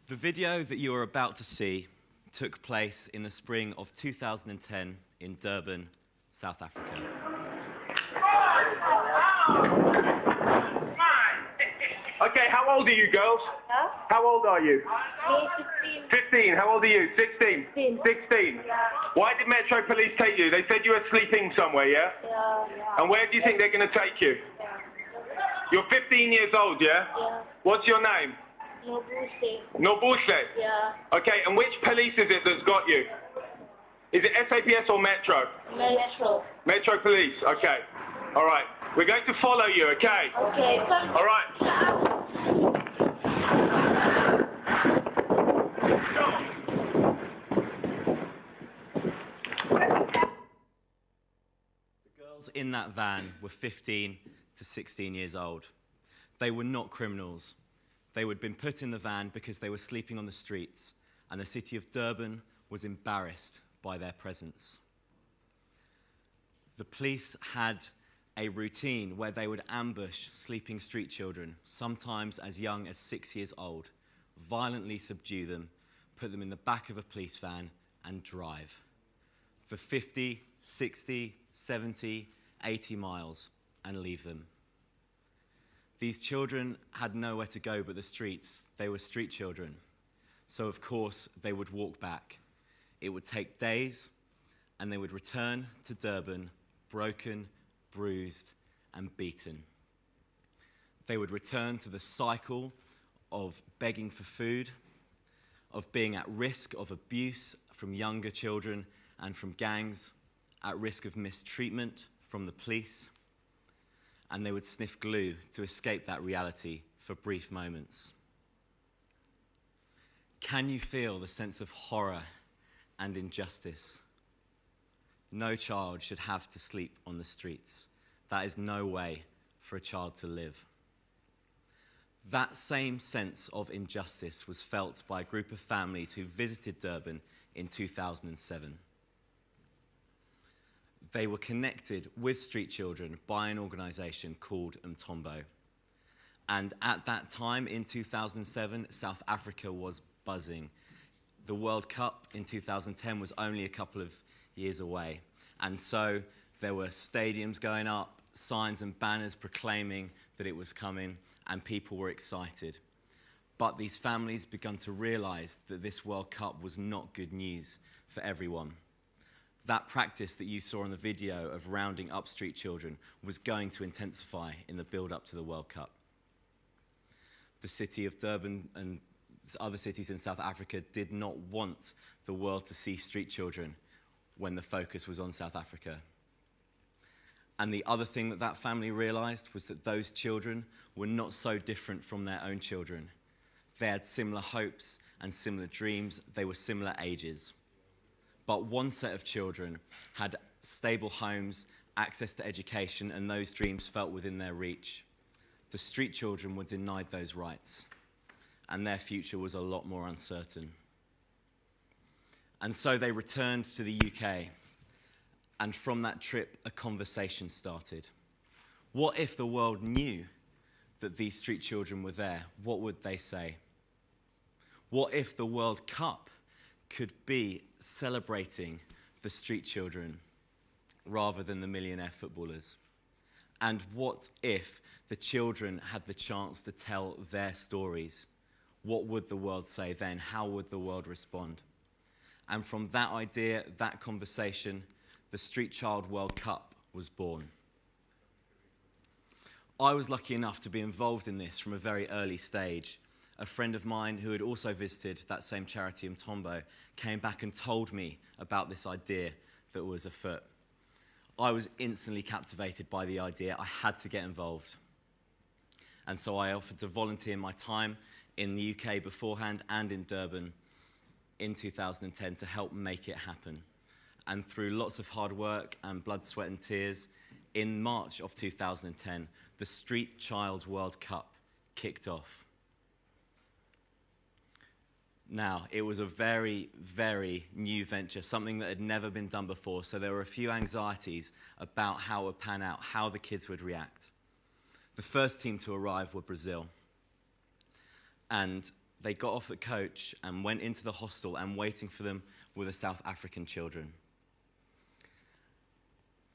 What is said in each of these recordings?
The video that you are about to see took place in the spring of 2010 in Durban, South Africa. Okay, how old are you girls? Huh? How old are you? Me, 15. 15. How old are you? 16? 16. 16. Yeah. Why did Metro Police take you? They said you were sleeping somewhere, yeah? Yeah. And where do you think they're going to take you? Yeah. You're 15 years old, yeah? Yeah. What's your name? No bullshit. Nobushe. Yeah. Okay, and which police is it that's got you? Is it SAPS or Metro? Metro. Metro Police, okay. All right. We're going to follow you, okay? Okay. Come. All right. The girls in that van were 15 to 16 years old. They were not criminals. They had been put in the van because they were sleeping on the streets, and the city of Durban was embarrassed by their presence. The police had a routine where they would ambush sleeping street children, sometimes as young as 6 years old, violently subdue them, put them in the back of a police van and drive for 50, 60, 70, 80 miles and leave them. These children had nowhere to go but the streets. They were street children. So of course they would walk back. It would take days and they would return to Durban broken, bruised and beaten. They would return to the cycle of begging for food, of being at risk of abuse from younger children and from gangs, at risk of mistreatment from the police, and they would sniff glue to escape that reality for brief moments. Can you feel the sense of horror and injustice? No child should have to sleep on the streets. That is no way for a child to live. That same sense of injustice was felt by a group of families who visited Durban in 2007. They were connected with street children by an organisation called Umtombo. And at that time, in 2007, South Africa was buzzing. The World Cup in 2010 was only a couple of years away. And so there were stadiums going up, signs and banners proclaiming that it was coming, and people were excited. But these families began to realise that this World Cup was not good news for everyone. That practice that you saw in the video of rounding up street children was going to intensify in the build-up to the World Cup. The city of Durban and other cities in South Africa did not want the world to see street children when the focus was on South Africa. And the other thing that that family realised was that those children were not so different from their own children. They had similar hopes and similar dreams. They were similar ages. But one set of children had stable homes, access to education, and those dreams felt within their reach. The street children were denied those rights, and their future was a lot more uncertain. And so they returned to the UK, and from that trip, a conversation started. What if the world knew that these street children were there? What would they say? What if the World Cup could be celebrating the street children rather than the millionaire footballers? And what if the children had the chance to tell their stories? What would the world say then? How would the world respond? And from that idea, that conversation, the Street Child World Cup was born. I was lucky enough to be involved in this from a very early stage. A friend of mine who had also visited that same charity, Umtombo, came back and told me about this idea that was afoot. I was instantly captivated by the idea. I had to get involved. And so I offered to volunteer my time in the UK beforehand and in Durban in 2010 to help make it happen. And through lots of hard work and blood, sweat and tears, in March of 2010, the Street Child World Cup kicked off. Now, it was a very, very new venture, something that had never been done before, so there were a few anxieties about how it would pan out, how the kids would react. The first team to arrive were Brazil. And they got off the coach and went into the hostel, and waiting for them were the South African children.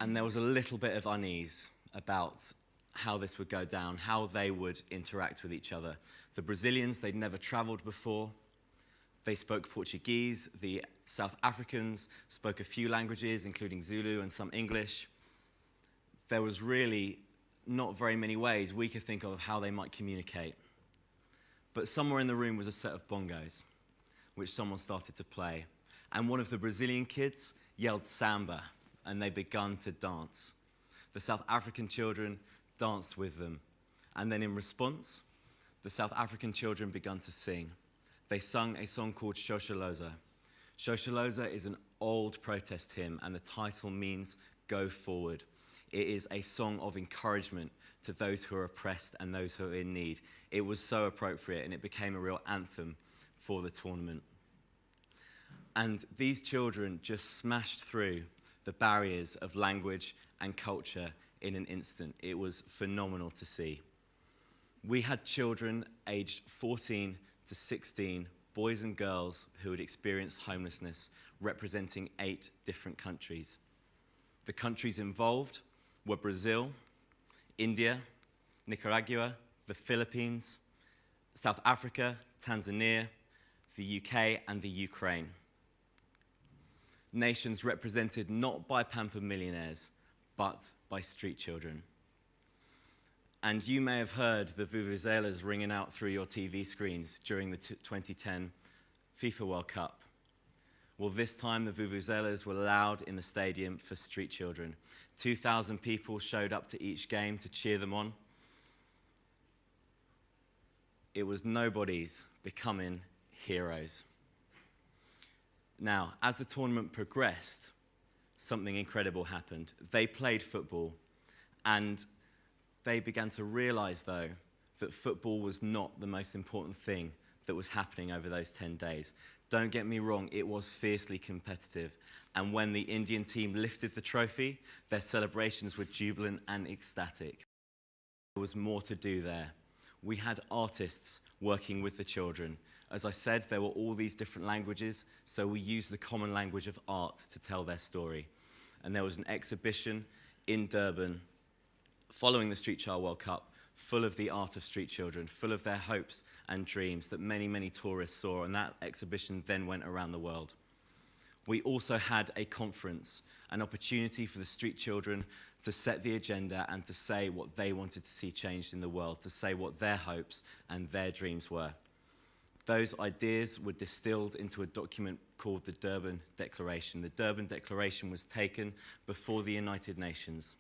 And there was a little bit of unease about how this would go down, how they would interact with each other. The Brazilians, they'd never traveled before. They spoke Portuguese. The South Africans spoke a few languages, including Zulu and some English. There was really not very many ways we could think of how they might communicate. But somewhere in the room was a set of bongos, which someone started to play. And one of the Brazilian kids yelled samba, and they began to dance. The South African children danced with them. And then in response, the South African children began to sing. They sung a song called Shosholoza. Shosholoza is an old protest hymn, and the title means go forward. It is a song of encouragement to those who are oppressed and those who are in need. It was so appropriate, and it became a real anthem for the tournament. And these children just smashed through the barriers of language and culture in an instant. It was phenomenal to see. We had children aged 14 to 16, boys and girls who had experienced homelessness, representing 8 different countries. The countries involved were Brazil, India, Nicaragua, the Philippines, South Africa, Tanzania, the UK, and the Ukraine. Nations represented not by pampered millionaires, but by street children. And you may have heard the vuvuzelas ringing out through your TV screens during the 2010 FIFA World Cup. Well, this time the vuvuzelas were loud in the stadium for street children. 2,000 people showed up to each game to cheer them on. It was nobody's becoming heroes. Now, as the tournament progressed, something incredible happened. They played football, and they began to realize, though, that football was not the most important thing that was happening over those 10 days. Don't get me wrong, it was fiercely competitive. And when the Indian team lifted the trophy, their celebrations were jubilant and ecstatic. There was more to do there. We had artists working with the children. As I said, there were all these different languages, so we used the common language of art to tell their story. And there was an exhibition in Durban following the Street Child World Cup, full of the art of street children, full of their hopes and dreams that many, many tourists saw, and that exhibition then went around the world. We also had a conference, an opportunity for the street children to set the agenda and to say what they wanted to see changed in the world, to say what their hopes and their dreams were. Those ideas were distilled into a document called the Durban Declaration. The Durban Declaration was taken before the United Nations.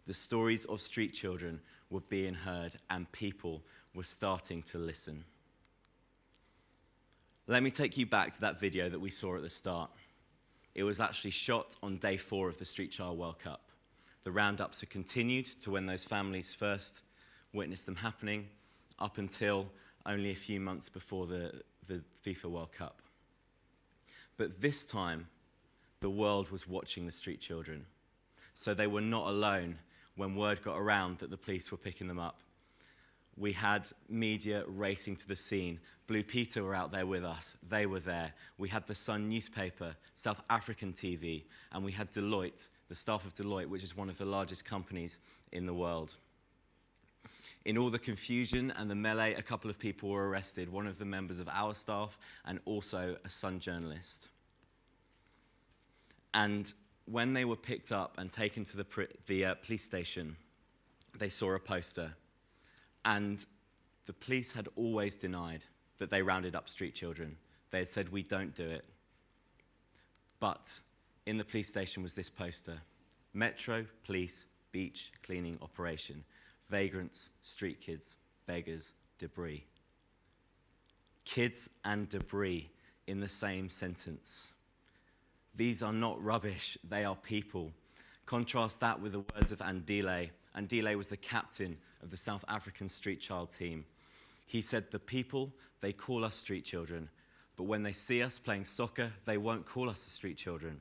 The stories of street children were being heard, and people were starting to listen. Let me take you back to that video that we saw at the start. It was actually shot on day 4 of the Street Child World Cup. The roundups have continued to when those families first witnessed them happening, up until only a few months before the FIFA World Cup. But this time, the world was watching the street children. So they were not alone when word got around that the police were picking them up. We had media racing to the scene. Blue Peter were out there with us. They were there. We had the Sun newspaper, South African TV, and we had Deloitte, the staff of Deloitte, which is one of the largest companies in the world. In all the confusion and the melee, a couple of people were arrested, one of the members of our staff and also a Sun journalist. And when they were picked up and taken to the police station, they saw a poster. And the police had always denied that they rounded up street children. They had said, we don't do it. But in the police station was this poster: Metro Police Beach Cleaning Operation. Vagrants, street kids, beggars, debris. Kids and debris in the same sentence. These are not rubbish, they are people. Contrast that with the words of Andile. Andile was the captain of the South African street child team. He said, the people, they call us street children, but when they see us playing soccer, they won't call us the street children.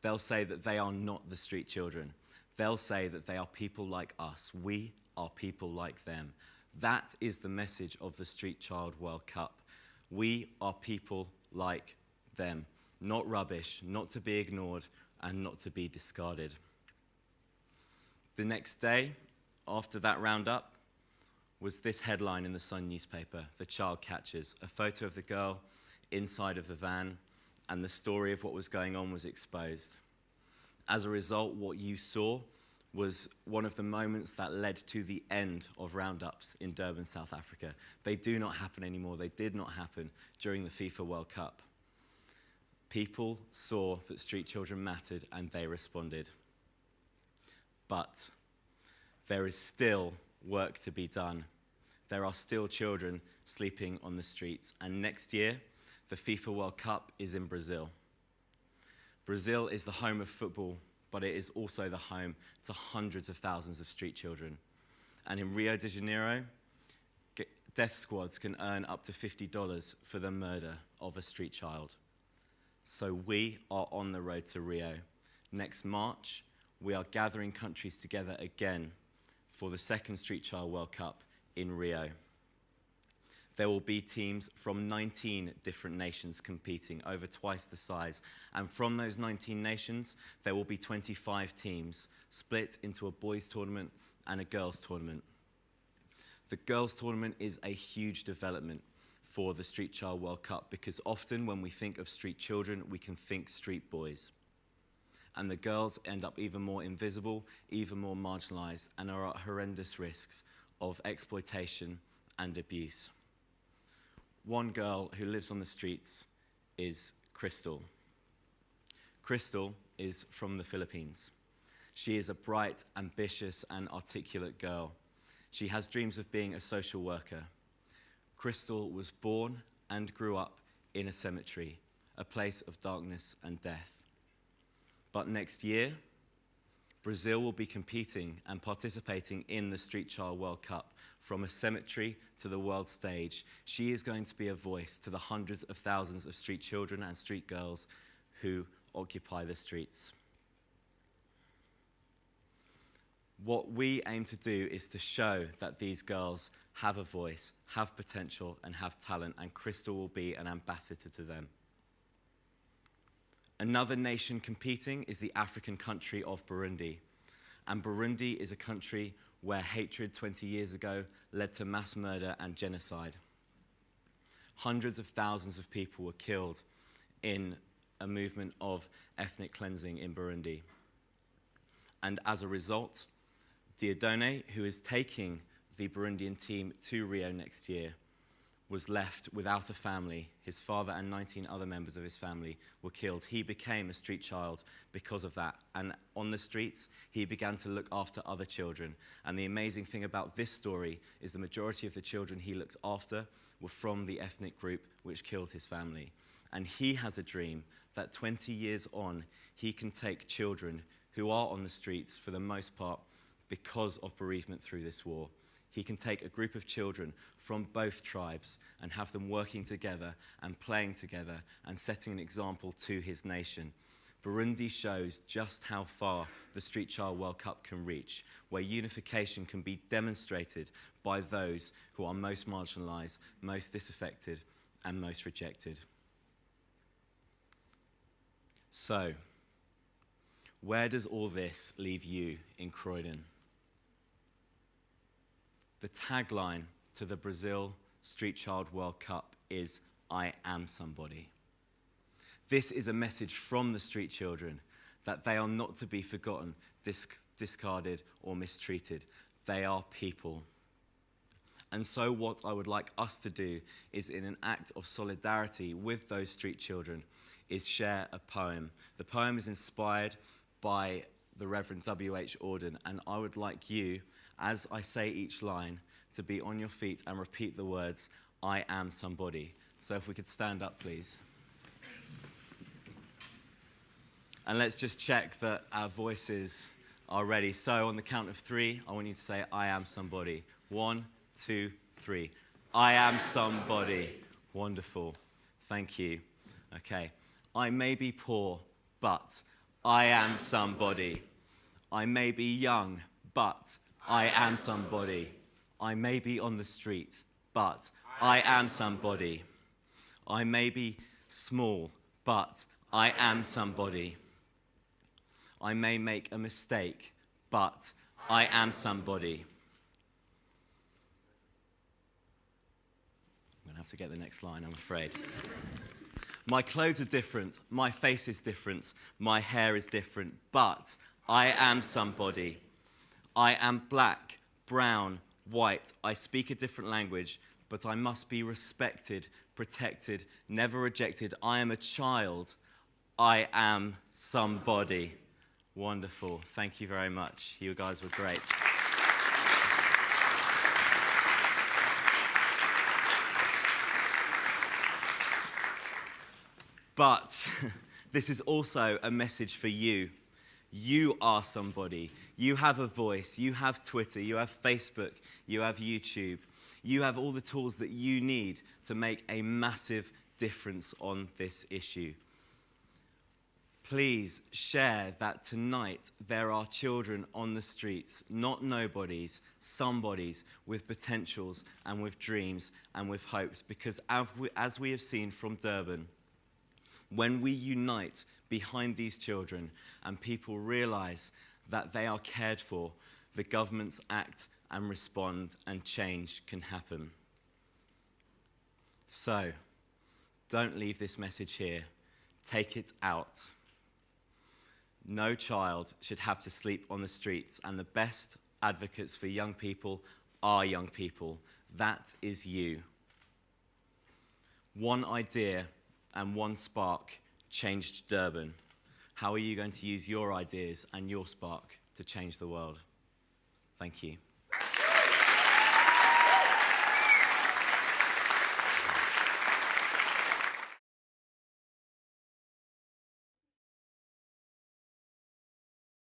They'll say that they are not the street children. They'll say that they are people like us. We are people like them. That is the message of the Street Child World Cup. We are people like them, not rubbish, not to be ignored, and not to be discarded. The next day, after that roundup, was this headline in the Sun newspaper, "The Child Catchers," a photo of the girl inside of the van, and the story of what was going on was exposed. As a result, what you saw was one of the moments that led to the end of roundups in Durban, South Africa. They do not happen anymore. They did not happen during the FIFA World Cup. People saw that street children mattered and they responded. But there is still work to be done. There are still children sleeping on the streets. And next year, the FIFA World Cup is in Brazil. Brazil is the home of football, but it is also the home to hundreds of thousands of street children. And in Rio de Janeiro, death squads can earn up to $50 for the murder of a street child. So we are on the road to Rio. Next March, we are gathering countries together again for the second Street Child World Cup in Rio. There will be teams from 19 different nations competing, over twice the size. And from those 19 nations, there will be 25 teams split into a boys' tournament and a girls' tournament. The girls' tournament is a huge development for the Street Child World Cup, because often when we think of street children, we can think street boys. And the girls end up even more invisible, even more marginalized, and are at horrendous risks of exploitation and abuse. One girl who lives on the streets is Crystal. Crystal is from the Philippines. She is a bright, ambitious, and articulate girl. She has dreams of being a social worker. Crystal was born and grew up in a cemetery, a place of darkness and death. But next year, Brazil will be competing and participating in the Street Child World Cup. From a cemetery to the world stage, she is going to be a voice to the hundreds of thousands of street children and street girls who occupy the streets. What we aim to do is to show that these girls have a voice, have potential, and have talent, and Crystal will be an ambassador to them. Another nation competing is the African country of Burundi. And Burundi is a country where hatred 20 years ago led to mass murder and genocide. Hundreds of thousands of people were killed in a movement of ethnic cleansing in Burundi. And as a result, Dieudonné, who is taking the Burundian team to Rio next year, was left without a family. His father and 19 other members of his family were killed. He became a street child because of that. And on the streets, he began to look after other children. And the amazing thing about this story is the majority of the children he looked after were from the ethnic group which killed his family. And he has a dream that 20 years on, he can take children who are on the streets for the most part because of bereavement through this war. He can take a group of children from both tribes and have them working together and playing together and setting an example to his nation. Burundi shows just how far the Street Child World Cup can reach, where unification can be demonstrated by those who are most marginalized, most disaffected, and most rejected. So, where does all this leave you in Croydon? The tagline to the Brazil Street Child World Cup is, "I am somebody." This is a message from the street children that they are not to be forgotten, discarded, or mistreated. They are people. And so what I would like us to do is, in an act of solidarity with those street children, is share a poem. The poem is inspired by the Reverend W.H. Auden, and I would like you, as I say each line, to be on your feet and repeat the words, "I am somebody." So if we could stand up, please. And let's just check that our voices are ready. So on the count of 3, I want you to say, "I am somebody." 1, 2, 3. I am somebody. Wonderful. Thank you. Okay. I may be poor, but I am somebody. I may be young, but I am somebody. I may be on the street, but I am somebody. I may be small, but I am somebody. I may make a mistake, but I am somebody. I'm going to have to get the next line, I'm afraid. My clothes are different, my face is different, my hair is different, but I am somebody. I am black, brown, white. I speak a different language, but I must be respected, protected, never rejected. I am a child. I am somebody. Wonderful. Thank you very much. You guys were great. But this is also a message for you. You are somebody. You have a voice. You have Twitter. You have Facebook. You have YouTube. You have all the tools that you need to make a massive difference on this issue. Please share that tonight there are children on the streets, not nobodies, somebodies with potentials and with dreams and with hopes. Because as we have seen from Durban, when we unite behind these children and people realize that they are cared for, the governments act and respond and change can happen. So, don't leave this message here. Take it out. No child should have to sleep on the streets, and the best advocates for young people are young people. That is you. One idea and one spark changed Durban. How are you going to use your ideas and your spark to change the world? Thank you.